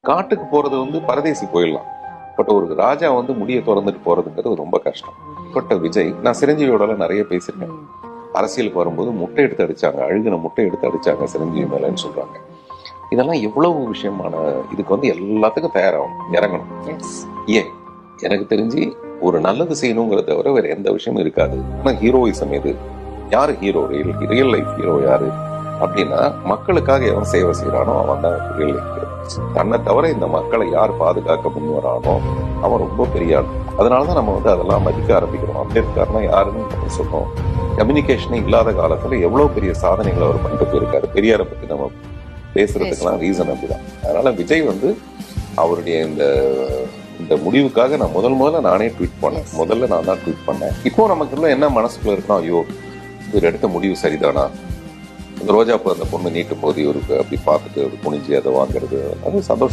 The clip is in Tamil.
காட்டுக்கு போறது பரதேசி போயிடலாம். பட் ஒரு ராஜா முடிய திறந்துட்டு போறதுங்கிறது ரொம்ப கஷ்டம். பட்ட விஜய், நான் சிரஞ்சீவியோட நிறைய பேசியிருக்கேன். அரசியலுக்கு வரும்போது முட்டை எடுத்து அடிச்சாங்க, அழுகின முட்டை எடுத்து அடிச்சாங்க சிரஞ்சீவி மேலன்னு சொல்றாங்க. இதெல்லாம் எவ்வளவு விஷயமான, இதுக்கு எல்லாத்துக்கும் தயாராகும், இறங்கணும். ஏன் எனக்கு தெரிஞ்சு ஒரு நல்லது செய்யணுங்கிறத தவிர வேற எந்த விஷயமும் இருக்காது. ஆனா ஹீரோயிசம் எது? யாரு ஹீரோ? ரியல் லைஃப் ஹீரோ யாரு அப்படின்னா, மக்களுக்காக எவன் சேவை செய்யறானோ அவன் தான் ரியல் லைஃப் ஹீரோ. தன்னை தவிர இந்த மக்களை யார் பாதுகாக்க முன் வரானோ அவன் ரொம்ப பெரிய ஆள். அதனாலதான் நம்ம அதெல்லாம் மதிக்க ஆரம்பிக்கிறோம். அம்பேத்கர்னா யாருன்னு நம்ம சொல்றோம். கம்யூனிகேஷனே இல்லாத காலத்துல எவ்வளவு பெரிய சாதனைகளை அவர் பண்ணிட்டு போயிருக்காரு. பெரியாரை பத்தி நம்ம பேசுறதுக்கெல்லாம் ரீசன் அப்படிதான். அதனால விஜய் அவருடைய இந்த முடிவுக்காக நான் முதல்ல நானே ட்வீட் பண்ணேன். முதல்ல நான் தான் ட்வீட் பண்ணேன். இப்போ நமக்கு என்ன மனசுக்குள்ள இருக்கணும், ஐயோ இவர் எடுத்த முடிவு சரிதானா? அந்த ரோஜா பூ அந்த பொண்ணு நீட்டும் போது இவருக்கு அப்படி பார்த்துட்டு குனிஞ்சு அதை வாங்குறது, அது சந்தோஷம்.